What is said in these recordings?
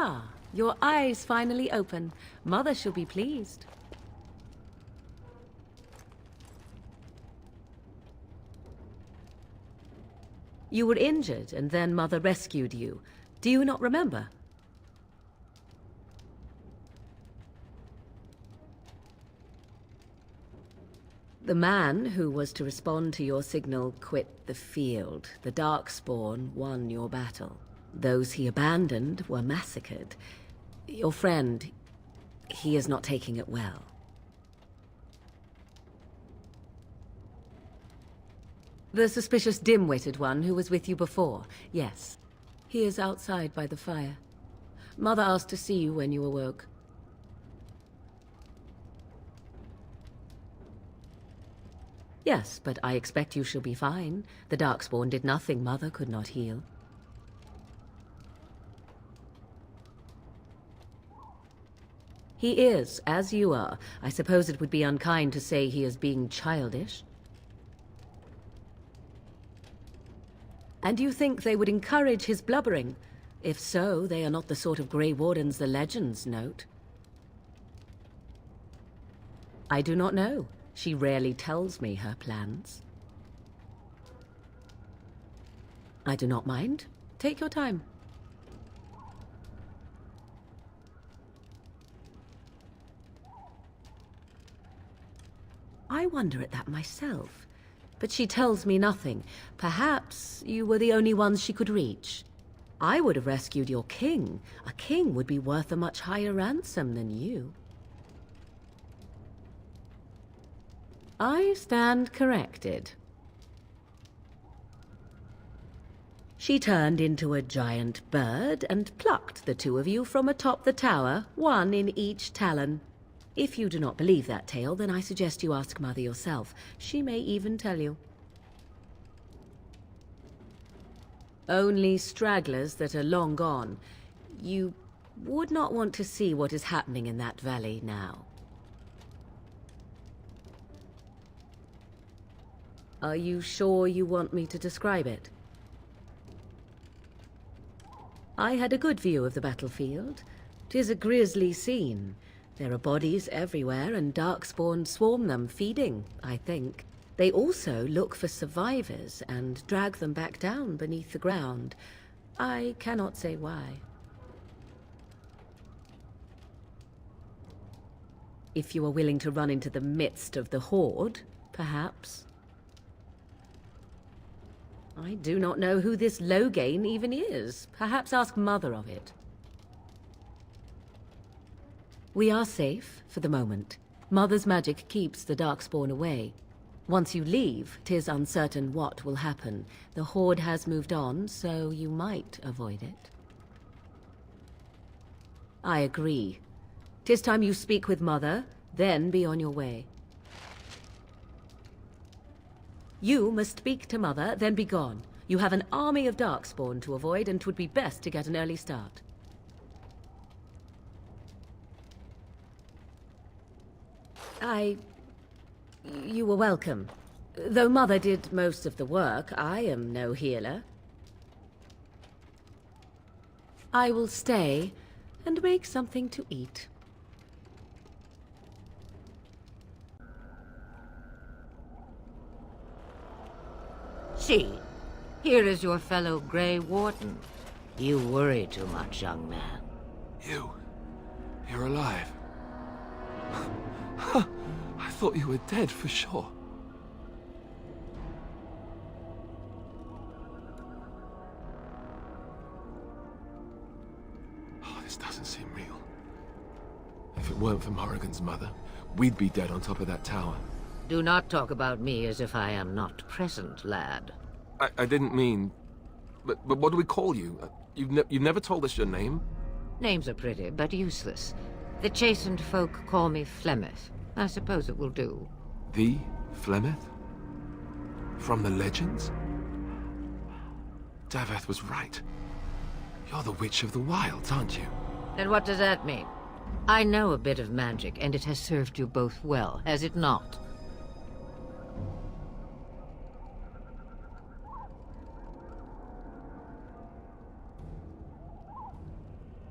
Ah, your eyes finally open. Mother shall be pleased. You were injured, and then Mother rescued you. Do you not remember? The man who was to respond to your signal quit the field. The Darkspawn won your battle. Those he abandoned were massacred. Your friend, he is not taking it well. The suspicious dim-witted one who was with you before, yes. He is outside by the fire. Mother asked to see you when you awoke. Yes, but I expect you shall be fine. The Darkspawn did nothing Mother could not heal. He is, as you are. I suppose it would be unkind to say he is being childish. And you think they would encourage his blubbering? If so, they are not the sort of Grey Wardens the legends note. I do not know. She rarely tells me her plans. I do not mind. Take your time. I wonder at that myself. But she tells me nothing. Perhaps you were the only ones she could reach. I would have rescued your king. A king would be worth a much higher ransom than you. I stand corrected. She turned into a giant bird and plucked the two of you from atop the tower, one in each talon. If you do not believe that tale, then I suggest you ask Mother yourself. She may even tell you. Only stragglers that are long gone. You would not want to see what is happening in that valley now. Are you sure you want me to describe it? I had a good view of the battlefield. 'Tis a grisly scene. There are bodies everywhere, and Darkspawn swarm them, feeding, I think. They also look for survivors and drag them back down beneath the ground. I cannot say why. If you are willing to run into the midst of the horde, perhaps. I do not know who this Loghain even is. Perhaps ask Mother of it. We are safe, for the moment. Mother's magic keeps the Darkspawn away. Once you leave, 'tis uncertain what will happen. The Horde has moved on, so you might avoid it. I agree. 'Tis time you speak with Mother, then be on your way. You must speak to Mother, then be gone. You have an army of Darkspawn to avoid, and 'twould be best to get an early start. You were welcome. Though Mother did most of the work, I am no healer. I will stay and make something to eat. See, here is your fellow Grey Warden. You worry too much, young man. You're alive. I thought you were dead for sure. Oh, this doesn't seem real. If it weren't for Morrigan's mother, we'd be dead on top of that tower. Do not talk about me as if I am not present, lad. I didn't mean... But what do we call you? You've never told us your name? Names are pretty, but useless. The chastened folk call me Flemeth. I suppose it will do. The Flemeth? From the legends? Daveth was right. You're the Witch of the Wilds, aren't you? And what does that mean? I know a bit of magic, and it has served you both well, has it not?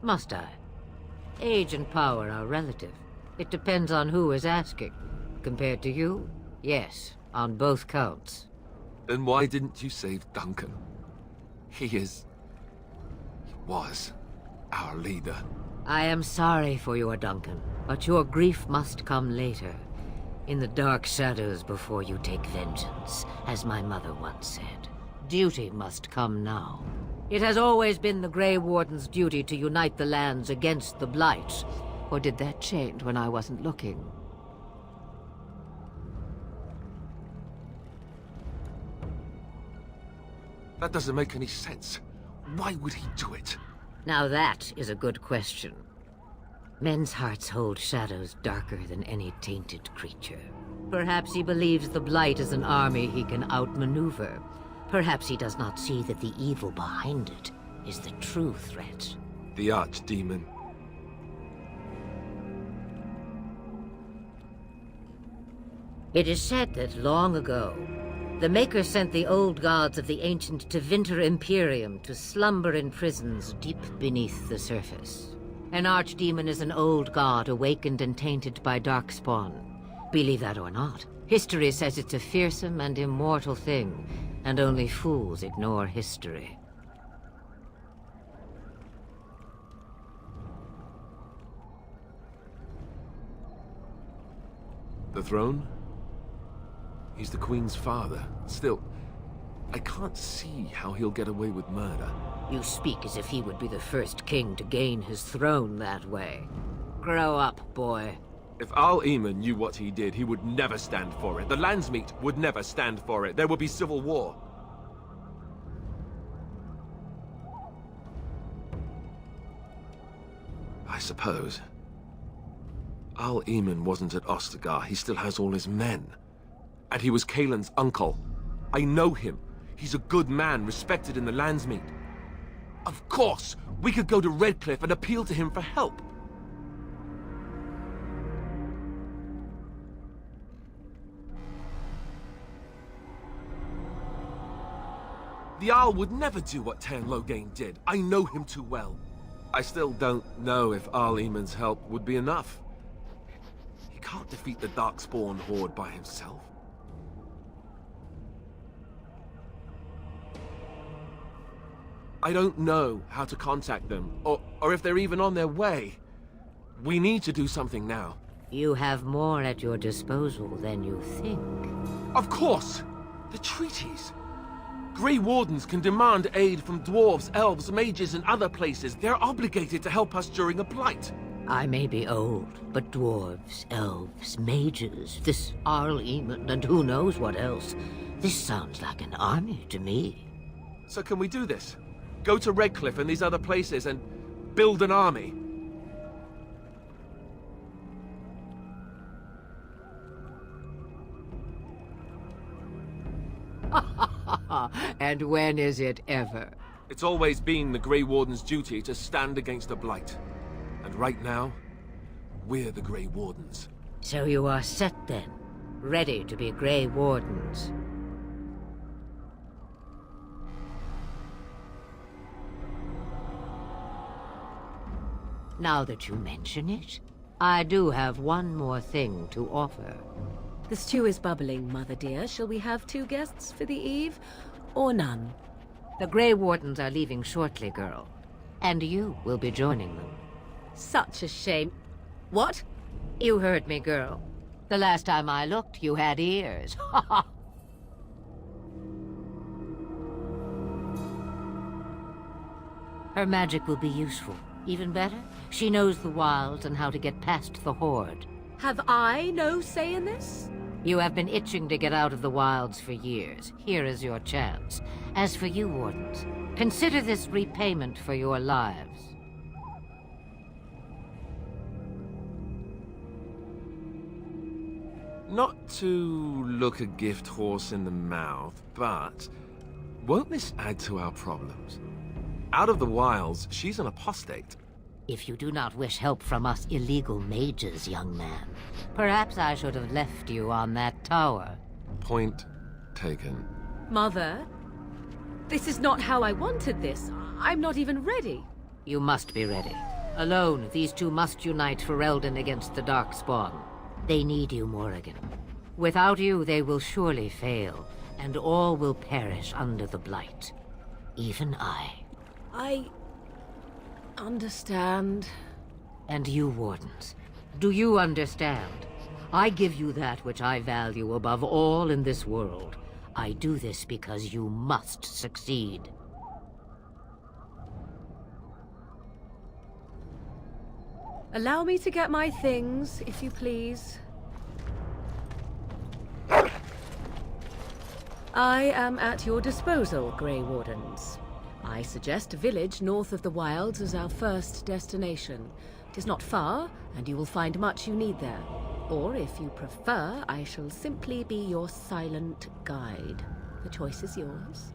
Must I? Age and power are relative. It depends on who is asking. Compared to you, yes, on both counts. Then why didn't you save Duncan? He was our leader. I am sorry for your Duncan, but your grief must come later. In the dark shadows before you take vengeance, as my mother once said. Duty must come now. It has always been the Grey Warden's duty to unite the lands against the Blight. Or did that change when I wasn't looking? That doesn't make any sense. Why would he do it? Now that is a good question. Men's hearts hold shadows darker than any tainted creature. Perhaps he believes the Blight is an army he can outmaneuver. Perhaps he does not see that the evil behind it is the true threat. The archdemon. It is said that long ago, the Maker sent the old gods of the ancient Tevinter Imperium to slumber in prisons deep beneath the surface. An archdemon is an old god awakened and tainted by darkspawn. Believe that or not, history says it's a fearsome and immortal thing, and only fools ignore history. The throne? He's the Queen's father. Still, I can't see how he'll get away with murder. You speak as if he would be the first king to gain his throne that way. Grow up, boy. If Al-Eamon knew what he did, he would never stand for it. The Landsmeet would never stand for it. There would be civil war. I suppose. Al-Eamon wasn't at Ostagar. He still has all his men. And he was Kaelin's uncle. I know him. He's a good man, respected in the Landsmeet. Of course, we could go to Redcliffe and appeal to him for help. The Jarl would never do what Teyrn Loghain did. I know him too well. I still don't know if Al-Eamon's help would be enough. He can't defeat the Darkspawn horde by himself. I don't know how to contact them, or if they're even on their way. We need to do something now. You have more at your disposal than you think. Of course! The treaties! Grey Wardens can demand aid from dwarves, elves, mages, and other places. They're obligated to help us during a blight. I may be old, but dwarves, elves, mages, this Al-Eamon, and who knows what else. This sounds like an army to me. So can we do this? Go to Redcliffe and these other places and build an army? And when is it ever? It's always been the Grey Warden's duty to stand against the Blight. And right now, we're the Grey Wardens. So you are set then, ready to be Grey Wardens. Now that you mention it, I do have one more thing to offer. The stew is bubbling, Mother dear. Shall we have 2 guests for the eve, or none? The Grey Wardens are leaving shortly, girl. And you will be joining them. Such a shame. What? You heard me, girl. The last time I looked, you had ears. Her magic will be useful. Even better, she knows the wilds and how to get past the Horde. Have I no say in this? You have been itching to get out of the wilds for years. Here is your chance. As for you, Wardens, consider this repayment for your lives. Not to look a gift horse in the mouth, but won't this add to our problems? Out of the wilds, she's an apostate. If you do not wish help from us illegal mages, young man, perhaps I should have left you on that tower. Point taken. Mother, this is not how I wanted this. I'm not even ready. You must be ready. Alone, these two must unite Ferelden against the Darkspawn. They need you, Morrigan. Without you, they will surely fail, and all will perish under the Blight. Even I. I understand. And you, Wardens. Do you understand? I give you that which I value above all in this world. I do this because you must succeed. Allow me to get my things, if you please. I am at your disposal, Grey Wardens. I suggest a village north of the Wilds as our first destination. It is not far, and you will find much you need there. Or, if you prefer, I shall simply be your silent guide. The choice is yours.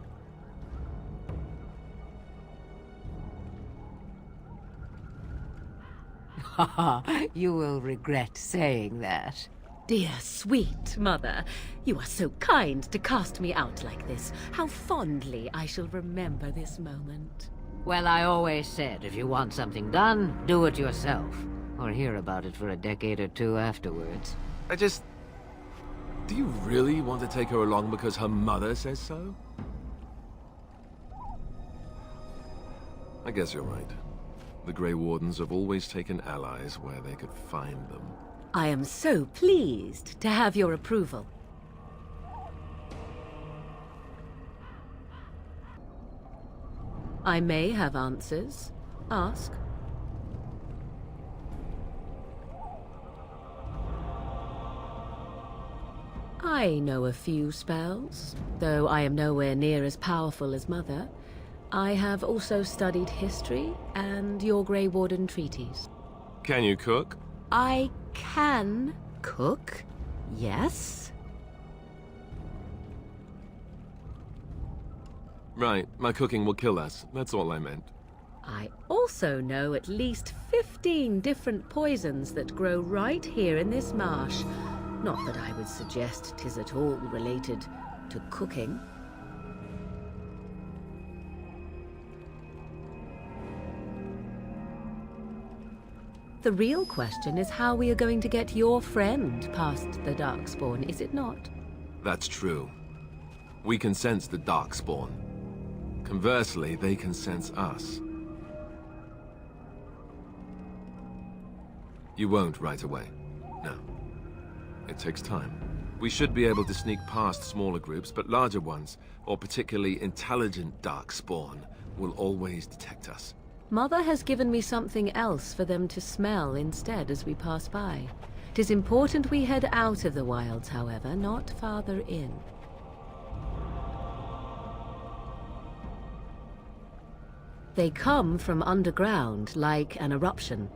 You will regret saying that. Dear sweet mother, you are so kind to cast me out like this. How fondly I shall remember this moment. Well, I always said, if you want something done, do it yourself. Or hear about it for a decade or two afterwards. Do you really want to take her along because her mother says so? I guess you're right. The Grey Wardens have always taken allies where they could find them. I am so pleased to have your approval. I may have answers. Ask. I know a few spells, though I am nowhere near as powerful as Mother. I have also studied history and your Grey Warden treaties. Can you cook? I can cook, yes. Right, my cooking will kill us. That's all I meant. I also know at least 15 different poisons that grow right here in this marsh. Not that I would suggest 'tis at all related to cooking. The real question is how we are going to get your friend past the Darkspawn, is it not? That's true. We can sense the Darkspawn. Conversely, they can sense us. You won't right away. No. It takes time. We should be able to sneak past smaller groups, but larger ones, or particularly intelligent Darkspawn, will always detect us. Mother has given me something else for them to smell instead as we pass by. It is important we head out of the wilds, however, not farther in. They come from underground, like an eruption.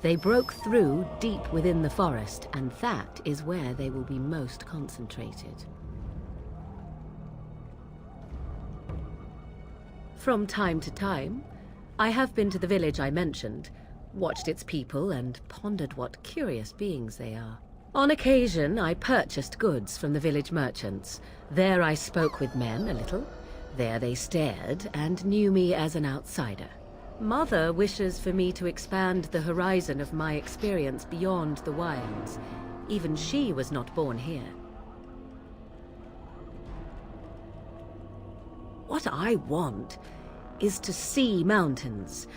They broke through deep within the forest, and that is where they will be most concentrated. From time to time, I have been to the village I mentioned, watched its people, and pondered what curious beings they are. On occasion, I purchased goods from the village merchants. There I spoke with men a little. There they stared and knew me as an outsider. Mother wishes for me to expand the horizon of my experience beyond the wilds. Even she was not born here. What I want is to see mountains.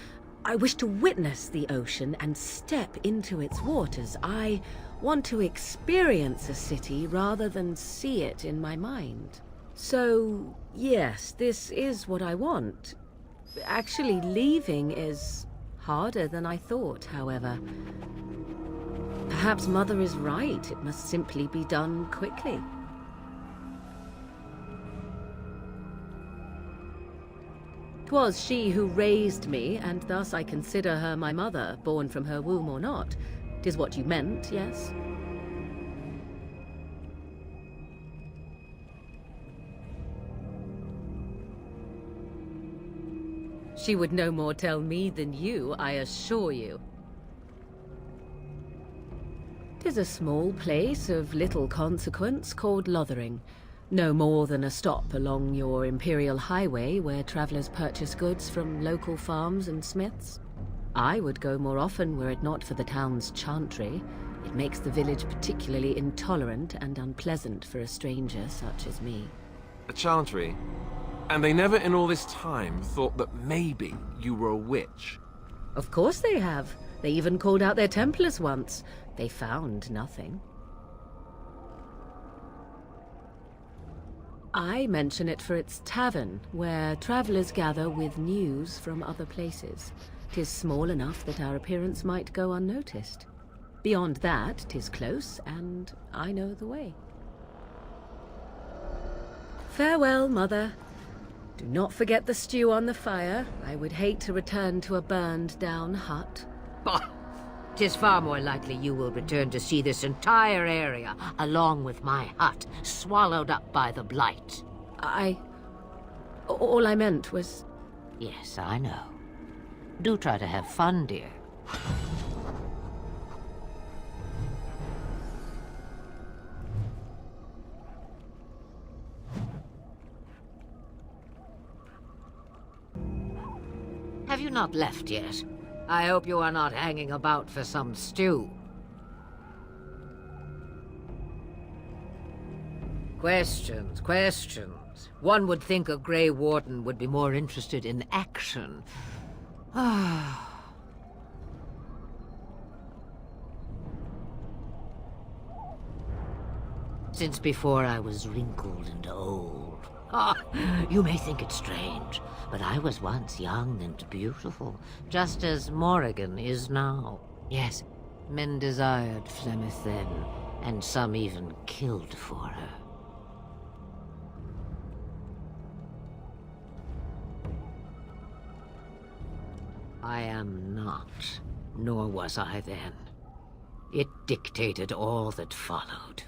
I wish to witness the ocean and step into its waters. I want to experience a city rather than see it in my mind. So, yes, this is what I want. Actually, leaving is harder than I thought, however. Perhaps Mother is right. It must simply be done quickly. 'Twas she who raised me, and thus I consider her my mother, born from her womb or not. 'Tis what you meant, yes? She would no more tell me than you, I assure you. 'Tis a small place of little consequence called Lothering. No more than a stop along your Imperial Highway where travelers purchase goods from local farms and smiths. I would go more often were it not for the town's chantry. It makes the village particularly intolerant and unpleasant for a stranger such as me. A chantry? And they never in all this time thought that maybe you were a witch? Of course they have. They even called out their Templars once. They found nothing. I mention it for its tavern, where travellers gather with news from other places. 'Tis small enough that our appearance might go unnoticed. Beyond that, 'tis close, and I know the way. Farewell, Mother. Do not forget the stew on the fire. I would hate to return to a burned-down hut. Bah! 'Tis far more likely you will return to see this entire area, along with my hut, swallowed up by the blight. All I meant was... Yes, I know. Do try to have fun, dear. Have you not left yet? I hope you are not hanging about for some stew. Questions, questions. One would think a Grey Warden would be more interested in action. Since before I was wrinkled and old. You may think it strange, but I was once young and beautiful, just as Morrigan is now. Yes, men desired Flemeth then, and some even killed for her. I am not, nor was I then. It dictated all that followed.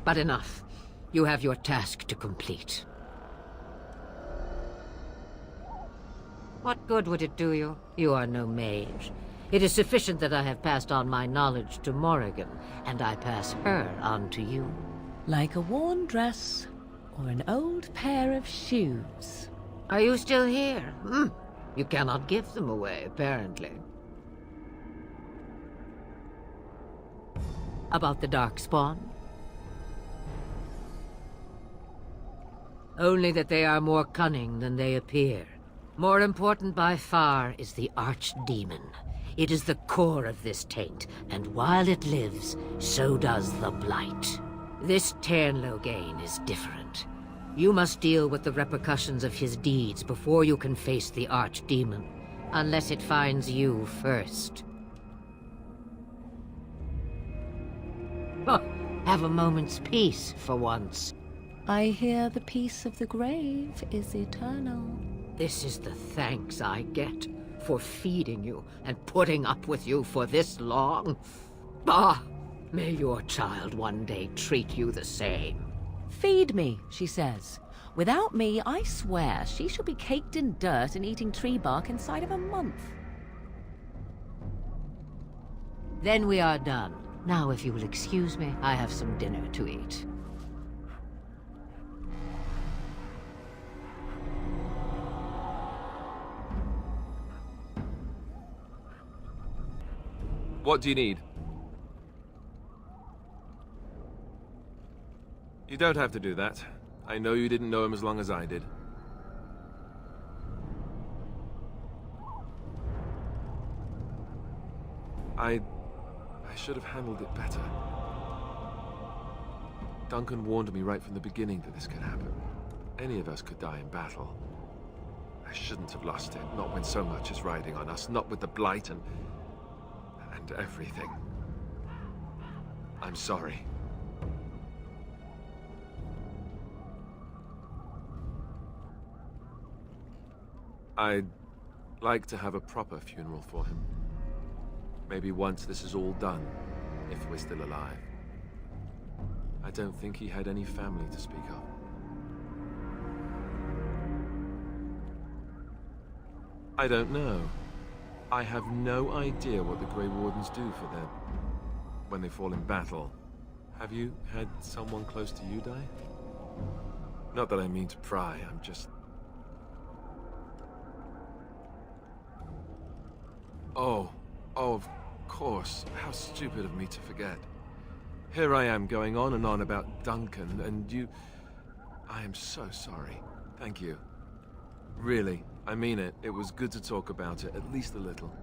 But enough. You have your task to complete. What good would it do you? You are no mage. It is sufficient that I have passed on my knowledge to Morrigan, and I pass her on to you. Like a worn dress, or an old pair of shoes. Are you still here? You cannot give them away, apparently. About the Darkspawn? Only that they are more cunning than they appear. More important by far is the Archdemon. It is the core of this taint, and while it lives, so does the Blight. This Teyrn is different. You must deal with the repercussions of his deeds before you can face the Archdemon, unless it finds you first. Have a moment's peace for once. I hear the peace of the grave is eternal. This is the thanks I get for feeding you and putting up with you for this long. Bah! May your child one day treat you the same. Feed me, she says. Without me, I swear, she shall be caked in dirt and eating tree bark inside of a month. Then we are done. Now, if you will excuse me, I have some dinner to eat. What do you need? You don't have to do that. I know you didn't know him as long as I did. I should have handled it better. Duncan warned me right from the beginning that this could happen. Any of us could die in battle. I shouldn't have lost it, not when so much is riding on us, not with the Blight and everything. I'm sorry. I'd like to have a proper funeral for him. Maybe once this is all done, if we're still alive. I don't think he had any family to speak of. I don't know. I have no idea what the Grey Wardens do for them when they fall in battle. Have you had someone close to you die? Not that I mean to pry, I'm just... Oh, of course. How stupid of me to forget. Here I am going on and on about Duncan, and you... I am so sorry. Thank you. Really, I mean it. It was good to talk about it, at least a little.